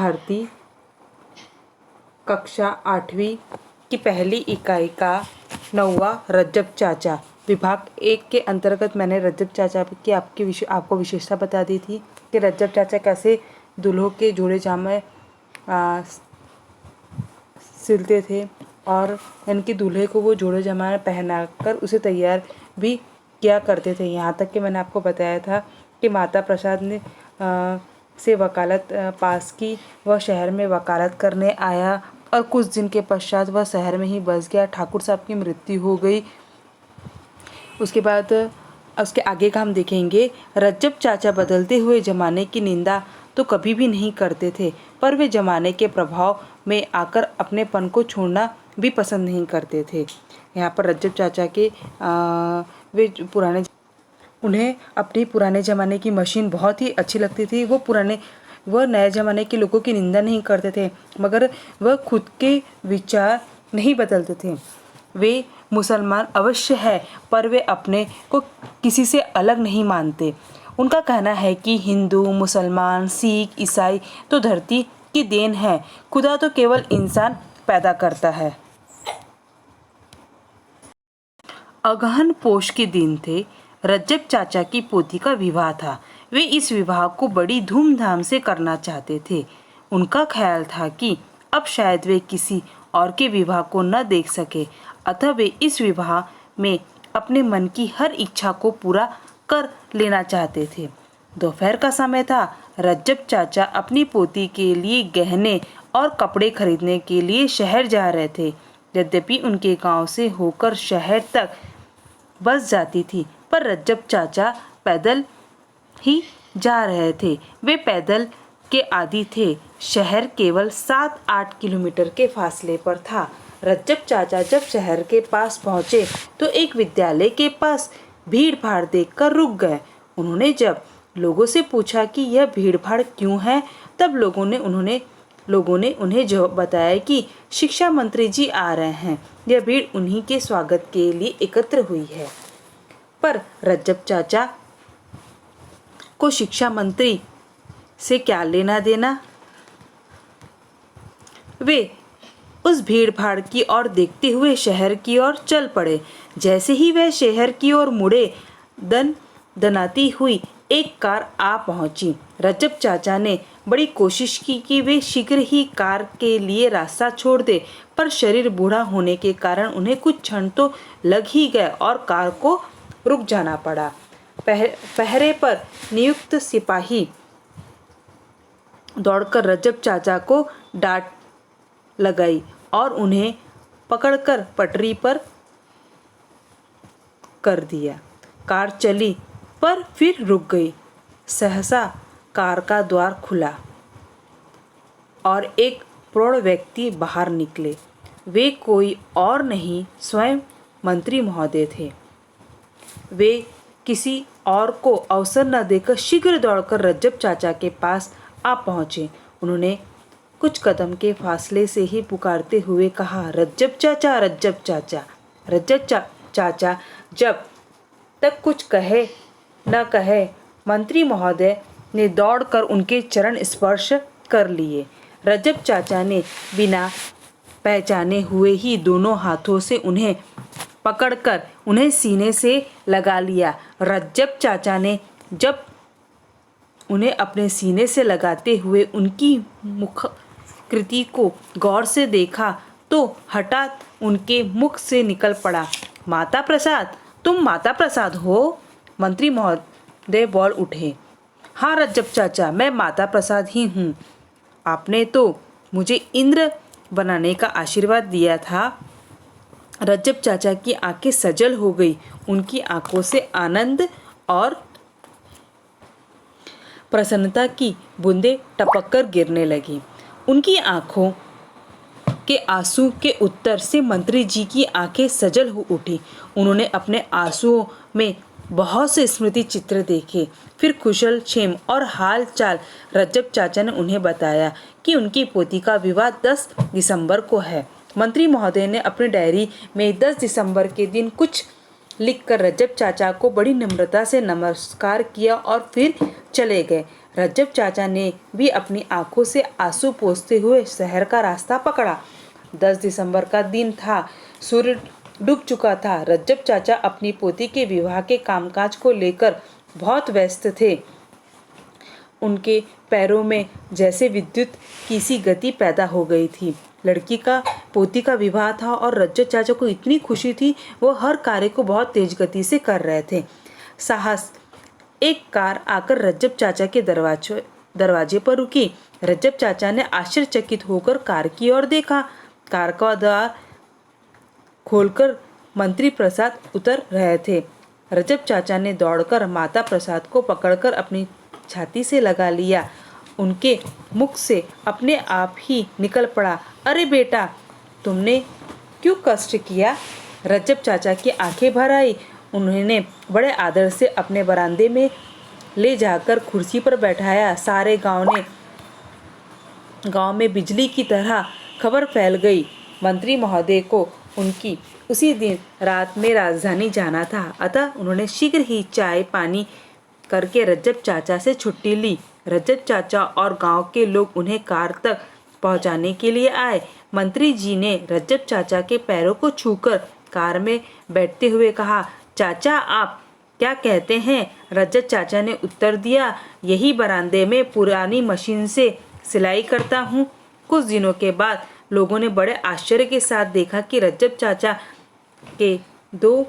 भारती कक्षा 8वीं की पहली इकाई का 9वां रज्जब चाचा विभाग 1 के अंतर्गत मैंने रज्जब चाचा की आपको विशेषता बता दी थी कि रज्जब चाचा कैसे दूल्हों के जोड़े जामे सिलते थे और इनके दूल्हे को वो जोड़े जामा पहनाकर उसे तैयार भी किया करते थे। यहाँ तक कि मैंने आपको बताया था कि माता प्रसाद ने से वकालत पास की। वह शहर में वकालत करने आया और कुछ दिन के पश्चात वह शहर में ही बस गया। ठाकुर साहब की मृत्यु हो गई। उसके बाद उसके आगे का हम देखेंगे। रज्जब चाचा बदलते हुए ज़माने की निंदा तो कभी भी नहीं करते थे, पर वे ज़माने के प्रभाव में आकर अपनेपन को छोड़ना भी पसंद नहीं करते थे। यहाँ पर रज्जब चाचा के उन्हें अपने पुराने ज़माने की मशीन बहुत ही अच्छी लगती थी। वह नए ज़माने के लोगों की निंदा नहीं करते थे, मगर वह खुद के विचार नहीं बदलते थे। वे मुसलमान अवश्य है, पर वे अपने को किसी से अलग नहीं मानते। उनका कहना है कि हिंदू, मुसलमान, सिख, ईसाई तो धरती की देन है, खुदा तो केवल इंसान पैदा करता है। अगहन पोष के दिन थे। रज्जब चाचा की पोती का विवाह था। वे इस विवाह को बड़ी धूमधाम से करना चाहते थे। उनका ख्याल था कि अब शायद वे किसी और के विवाह को न देख सके, अतः वे इस विवाह में अपने मन की हर इच्छा को पूरा कर लेना चाहते थे। दोपहर का समय था। रज्जब चाचा अपनी पोती के लिए गहने और कपड़े खरीदने के लिए शहर जा रहे थे। यद्यपि उनके गांव से होकर शहर तक बस जाती थी, पर रज्जब चाचा पैदल ही जा रहे थे। वे पैदल के आदी थे। शहर केवल 7-8 किलोमीटर के फासले पर था। रज्जब चाचा जब शहर के पास पहुंचे तो एक विद्यालय के पास भीड़ भाड़ देखकर रुक गए। उन्होंने जब लोगों से पूछा कि यह भीड़ भाड़ क्यों है, तब लोगों ने उन्हें जो बताया कि शिक्षा मंत्री जी आ रहे हैं। यह भीड़ उन्हीं के स्वागत के लिए एकत्र हुई है। पर रज्जब चाचा को शिक्षा मंत्री से क्या लेना देना। वे उस भीड़ भाड़ की ओर देखते हुए शहर की ओर चल पड़े। जैसे ही वह शहर की ओर मुड़े, दनाती हुई एक कार आ पहुंची। रज्जब चाचा ने बड़ी कोशिश की कि वे शीघ्र ही कार के लिए रास्ता छोड़ दे, पर शरीर बूढ़ा होने के कारण उन्हें कुछ क्षण तो लग ही गए और कार को रुक जाना पड़ा। पहरे पर नियुक्त सिपाही दौड़कर रज्जब चाचा को डांट लगाई और उन्हें पकड़कर पटरी पर कर दिया। कार चली पर फिर रुक गई। सहसा कार का द्वार खुला और एक प्रौढ़ व्यक्ति बाहर निकले। वे कोई और नहीं, स्वयं मंत्री महोदय थे। वे किसी और को अवसर न देकर शीघ्र दौड़कर रज्जब चाचा के पास आ पहुँचे। उन्होंने कुछ कदम के फासले से ही पुकारते हुए कहा, रज्जब चाचा, रज्जब चाचा। रज्जब चाचा जब तक कुछ कहे न कहे, मंत्री महोदय ने दौड़कर उनके चरण स्पर्श कर लिए। रज्जब चाचा ने बिना पहचाने हुए ही दोनों हाथों से उन्हें पकड़कर उन्हें सीने से लगा लिया। रज्जब चाचा ने जब उन्हें अपने सीने से लगाते हुए उनकी मुखकृति को गौर से देखा तो हठात उनके मुख से निकल पड़ा, माता प्रसाद, तुम माता प्रसाद हो? मंत्री महोदय बोल उठे। हाँ रज्जब चाचा, मैं माता प्रसाद ही हूँ। आपने तो मुझे इंद्र बनाने का आशीर्वाद दिया था। रज्जब चाचा की आंखें सजल हो गई। उनकी आंखों से आनंद और प्रसन्नता की बूंदें टपककर गिरने लगी। उनकी आंखों के आंसू के उत्तर से मंत्री जी की आंखें सजल हो उठी। उन्होंने अपने आंसुओं में बहुत से स्मृति चित्र देखे। फिर कुशल क्षेम और हाल चाल रज्जब चाचा ने उन्हें बताया कि उनकी पोती का विवाह 10 दिसंबर को है। मंत्री महोदय ने अपनी डायरी में 10 दिसंबर के दिन कुछ लिखकर रज्जब चाचा को बड़ी नम्रता से नमस्कार किया और फिर चले गए। रज्जब चाचा ने भी अपनी आंखों से आंसू पोंछते हुए शहर का रास्ता पकड़ा। 10 दिसंबर का दिन था। सूर्य डूब चुका था। रज्जब चाचा अपनी पोती के विवाह के कामकाज को लेकर बहुत व्यस्त थे। उनके पैरों में जैसे विद्युत की सी गति पैदा हो गई थी। लड़की का पोती का विवाह था और रज्जब चाचा को इतनी खुशी थी, वो हर कार्य को बहुत तेज गति से कर रहे थे। साहस एक कार आकर रज्जब चाचा के दरवाजे पर रुकी। रज्जब चाचा ने आश्चर्यचकित होकर कार की ओर देखा। कार का द्वार खोलकर मंत्री प्रसाद उतर रहे थे। रज्जब चाचा ने दौड़कर माता प्रसाद को पकड़कर अपनी छाती से लगा लिया। उनके मुख से अपने आप ही निकल पड़ा, अरे बेटा, तुमने क्यों कष्ट किया? रज्जब चाचा की आंखें भर आई। उन्होंने बड़े आदर से अपने बरामदे में ले जाकर कुर्सी पर बैठाया। सारे गांव में बिजली की तरह खबर फैल गई। मंत्री महोदय को उनकी उसी दिन रात में राजधानी जाना था, अतः उन्होंने शीघ्र ही चाय पानी करके रज्जब चाचा से छुट्टी ली। रज्जब चाचा और गांव के लोग उन्हें कार तक पहुंचाने के लिए आए। मंत्री जी ने रज्जब चाचा के पैरों को छूकर कार में बैठते हुए कहा, चाचा आप क्या कहते हैं? रज्जब चाचा ने उत्तर दिया, यही बरामदे में पुरानी मशीन से सिलाई करता हूँ। कुछ दिनों के बाद लोगों ने बड़े आश्चर्य के साथ देखा कि रज्जब चाचा के 2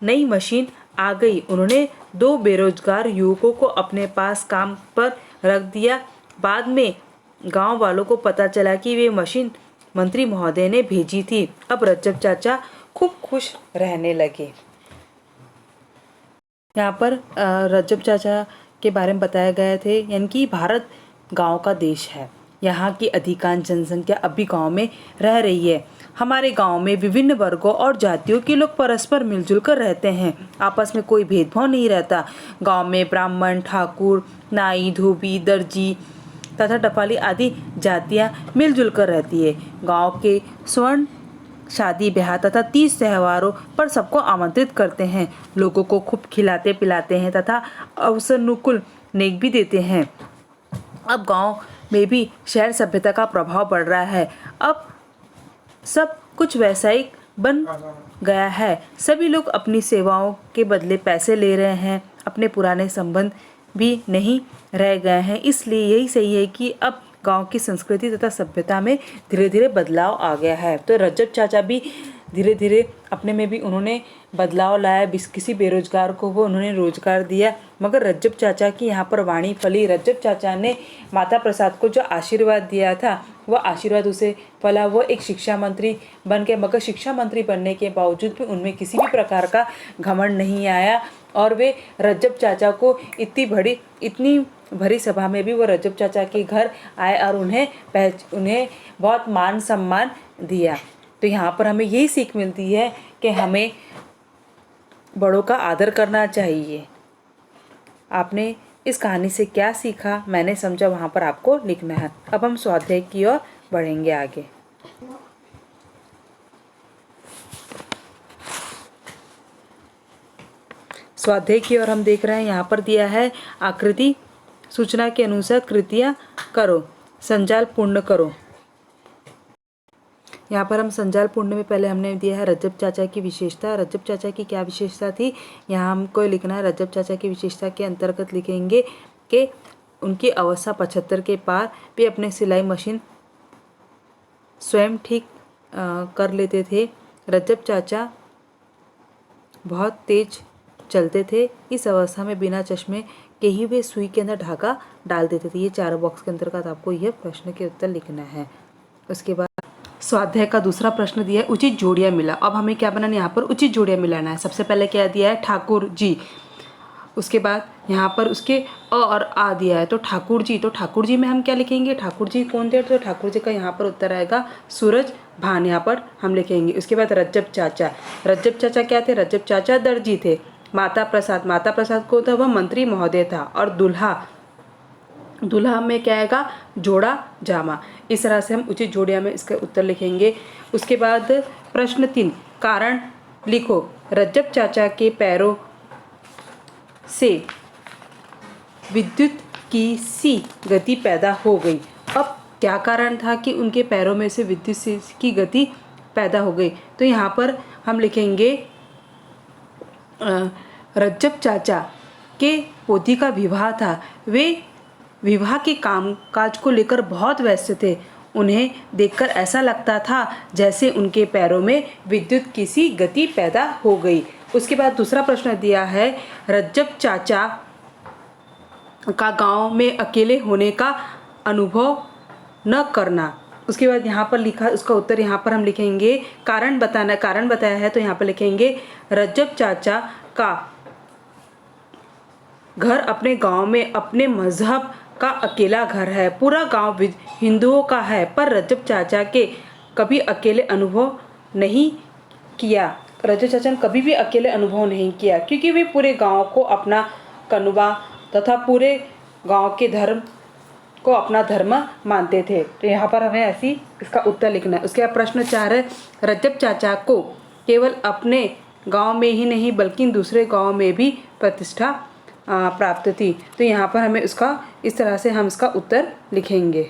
नई मशीन आ गई। उन्होंने 2 बेरोजगार युवकों को अपने पास काम पर रख दिया। बाद में गांव वालों को पता चला कि वे मशीन मंत्री महोदय ने भेजी थी। अब रज्जब चाचा खूब खुश रहने लगे। यहाँ पर रज्जब चाचा के बारे में बताया गया थे, यानी कि भारत गांव का देश है। यहाँ की अधिकांश जनसंख्या अब भी गाँव में रह रही है। हमारे गांव में विभिन्न वर्गों और जातियों के लोग परस्पर मिलजुल कर रहते हैं। आपस में कोई भेदभाव नहीं रहता। गांव में ब्राह्मण, ठाकुर, नाई, धोबी, दर्जी तथा टपाली आदि जातियां मिलजुल कर रहती है। गांव के स्वर्ण शादी ब्याह तथा 30 त्योहारों पर सबको आमंत्रित करते हैं। लोगों को खूब खिलाते पिलाते हैं तथा अवसरानुकूल नेक भी देते हैं। अब गांव में भी शहर सभ्यता का प्रभाव बढ़ रहा है। अब सब कुछ वैसायिक बन गया है। सभी लोग अपनी सेवाओं के बदले पैसे ले रहे हैं। अपने पुराने संबंध भी नहीं रह गए हैं। इसलिए यही सही है कि अब गांव की संस्कृति तथा सभ्यता में धीरे धीरे बदलाव आ गया है। तो रज्जब चाचा भी धीरे धीरे अपने में भी उन्होंने बदलाव लाया। किसी बेरोजगार को वो उन्होंने रोजगार दिया। मगर रज्जब चाचा की यहाँ पर वाणी फली। रज्जब चाचा ने माता प्रसाद को जो आशीर्वाद दिया था, वह आशीर्वाद उसे फला। वो एक शिक्षा मंत्री बन गए। मगर शिक्षा मंत्री बनने के बावजूद भी उनमें किसी भी प्रकार का घमंड नहीं आया और वे रज्जब चाचा को इतनी भरी सभा में भी वो रज्जब चाचा के घर आए और उन्हें बहुत मान सम्मान दिया। तो यहाँ पर हमें यही सीख मिलती है कि हमें बड़ों का आदर करना चाहिए। आपने इस कहानी से क्या सीखा, मैंने समझा, वहाँ पर आपको लिखना है। अब हम स्वाध्याय की ओर बढ़ेंगे आगे। स्वाध्याय की ओर हम देख रहे हैं। यहाँ पर दिया है आकृति सूचना के अनुसार कृतियाँ करो, संजाल पूर्ण करो। यहाँ पर हम संजाल पूर्ण में पहले हमने दिया है रज्जब चाचा की विशेषता। रज्जब चाचा की क्या विशेषता थी, यहाँ हमको लिखना है। रज्जब चाचा की विशेषता के अंतर्गत लिखेंगे कि उनकी अवस्था 75 के पार भी अपने सिलाई मशीन स्वयं ठीक कर लेते थे। रज्जब चाचा बहुत तेज चलते थे। इस अवस्था में बिना चश्मे के ही वे सुई के अंदर धागा डाल देते थे। ये 4 बॉक्स के अंतर्गत आपको यह प्रश्न के उत्तर लिखना है। उसके बाद स्वाध्याय का दूसरा प्रश्न दिया है उचित जोड़ियाँ मिला। अब हमें क्या बनाना है, यहाँ पर उचित जोड़ियाँ मिलाना है। सबसे पहले क्या दिया है, ठाकुर जी। उसके बाद यहाँ पर उसके अ और आ दिया है, तो ठाकुर जी। तो ठाकुर जी में हम क्या लिखेंगे, ठाकुर जी कौन थे? तो ठाकुर जी का यहाँ पर उत्तर आएगा सूरज भान, यहाँ पर हम लिखेंगे। उसके बाद रज्जब चाचा। रज्जब चाचा क्या थे? रज्जब चाचा दर्जी थे। माता प्रसाद, माता प्रसाद को था वह मंत्री महोदय था। और दूल्हा में क्या आएगा, जोड़ा जामा। इस तरह से हम उचित जोड़ियाँ में इसका उत्तर लिखेंगे। उसके बाद प्रश्न 3, कारण लिखो। रज्जब चाचा के पैरों से विद्युत की सी गति पैदा हो गई। अब क्या कारण था कि उनके पैरों में से विद्युत की गति पैदा हो गई? तो यहाँ पर हम लिखेंगे रज्जब चाचा के पोती का विवाह था। वे विवाह के कामकाज को लेकर बहुत व्यस्त थे। उन्हें देखकर ऐसा लगता था जैसे उनके पैरों में विद्युत की सी गति पैदा हो गई। उसके बाद दूसरा प्रश्न दिया है, रज्जब चाचा का गांव में अकेले होने का अनुभव न करना। उसके बाद यहाँ पर लिखा, उसका उत्तर यहाँ पर हम लिखेंगे कारण बताया है, तो यहाँ पर लिखेंगे रज्जब चाचा का घर अपने गांव में अपने मजहब का अकेला घर है। पूरा गांव हिंदुओं का है, पर रज्जब चाचा के कभी अकेले अनुभव नहीं किया। रज्जब चाचा ने कभी भी अकेले अनुभव नहीं किया, क्योंकि वे पूरे गांव को अपना कनुबा तथा पूरे गांव के धर्म को अपना धर्म मानते थे। तो यहाँ पर हमें ऐसी इसका उत्तर लिखना है। उसके बाद प्रश्न 4 है, रज्जब चाचा को केवल अपने गांव में ही नहीं बल्कि दूसरे गांव में भी प्रतिष्ठा प्राप्त थी। तो यहाँ पर हमें उसका इस तरह से हम इसका उत्तर लिखेंगे।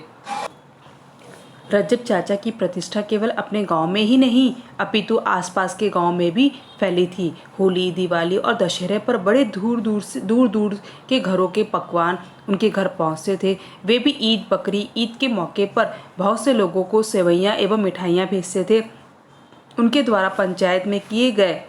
रज्जब चाचा की प्रतिष्ठा केवल अपने गांव में ही नहीं अपितु आसपास के गांव में भी फैली थी। होली, दिवाली और दशहरे पर बड़े दूर दूर के घरों के पकवान उनके घर पहुंचते थे। वे भी ईद, बकरी ईद के मौके पर बहुत से लोगों को सेवइयाँ एवं मिठाइयाँ भेजते थे। उनके द्वारा पंचायत में किए गए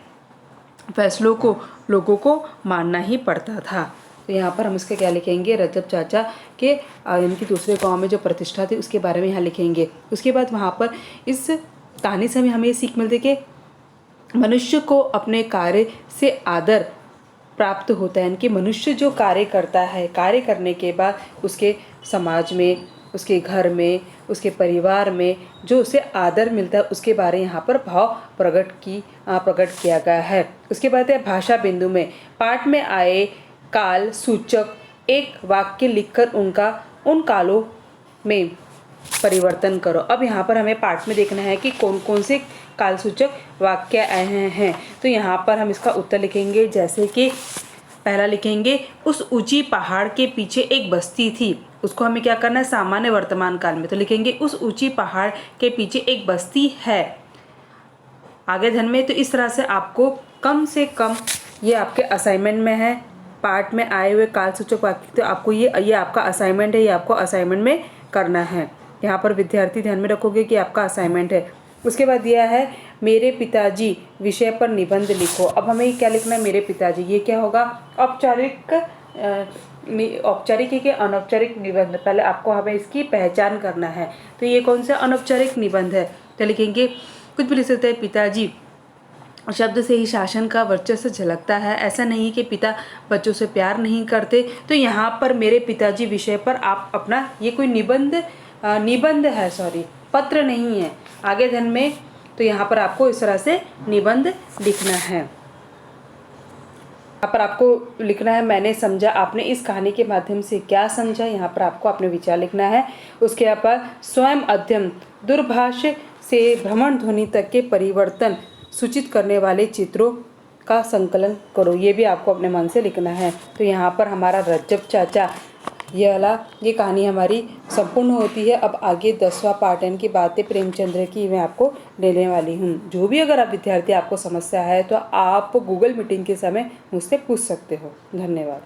फैसलों को लोगों को मानना ही पड़ता था। तो यहाँ पर हम इसके क्या लिखेंगे, रज्जब चाचा के इनकी दूसरे गांव में जो प्रतिष्ठा थी उसके बारे में यहाँ लिखेंगे। उसके बाद वहाँ पर इस कहानी से हमें ये सीख मिलती है कि मनुष्य को अपने कार्य से आदर प्राप्त होता है। इनके मनुष्य जो कार्य करता है, कार्य करने के बाद उसके समाज में, उसके घर में, उसके परिवार में जो उसे आदर मिलता है उसके बारे यहाँ पर भाव प्रकट किया गया है। उसके बाद है भाषा बिंदु में पाठ में आए काल सूचक एक वाक्य लिखकर उनका उन कालों में परिवर्तन करो। अब यहाँ पर हमें पाठ में देखना है कि कौन कौन से काल सूचक वाक्य आए हैं। तो यहाँ पर हम इसका उत्तर लिखेंगे, जैसे कि पहला लिखेंगे, उस ऊंची पहाड़ के पीछे एक बस्ती थी। उसको हमें क्या करना है, सामान्य वर्तमान काल में। तो लिखेंगे उस ऊंची पहाड़ के पीछे एक बस्ती है। आगे धन में, तो इस तरह से आपको कम से कम ये आपके असाइनमेंट में है, पार्ट में आए हुए काल सूचक वाक्य। तो आपको ये आपका असाइनमेंट है, ये आपको असाइनमेंट में करना है। यहाँ पर विद्यार्थी ध्यान में रखोगे कि आपका असाइनमेंट है। उसके बाद दिया है मेरे पिताजी विषय पर निबंध लिखो। अब हमें क्या लिखना है, मेरे पिताजी। ये क्या होगा, औपचारिक के अनौपचारिक निबंध। पहले आपको हमें इसकी पहचान करना है। तो ये कौन सा अनौपचारिक निबंध है, तो लिखेंगे कुछ भी लिख सकते हैं। पिताजी शब्द से ही शासन का वर्चस्व झलकता है। ऐसा नहीं कि पिता बच्चों से प्यार नहीं करते। तो यहाँ पर मेरे पिताजी विषय पर आप अपना, ये कोई निबंध है, सॉरी पत्र नहीं है, आगे धन में। तो यहाँ पर आपको इस तरह से निबंध लिखना है। यहाँ पर आपको लिखना है मैंने समझा, आपने इस कहानी के माध्यम से क्या समझा। यहाँ पर आपको अपने विचार लिखना है। उसके बाद स्वयं अध्ययन, दूरभाष से भ्रमण ध्वनि तक के परिवर्तन सूचित करने वाले चित्रों का संकलन करो। ये भी आपको अपने मन से लिखना है। तो यहाँ पर हमारा रज्जब चाचा ये कहानी हमारी संपूर्ण होती है। अब आगे 10वां पार्ट की बातें प्रेमचंद्र की मैं आपको लेने वाली हूँ। जो भी अगर आप विद्यार्थी आपको समस्या है तो आप गूगल मीटिंग के समय मुझसे पूछ सकते हो। धन्यवाद।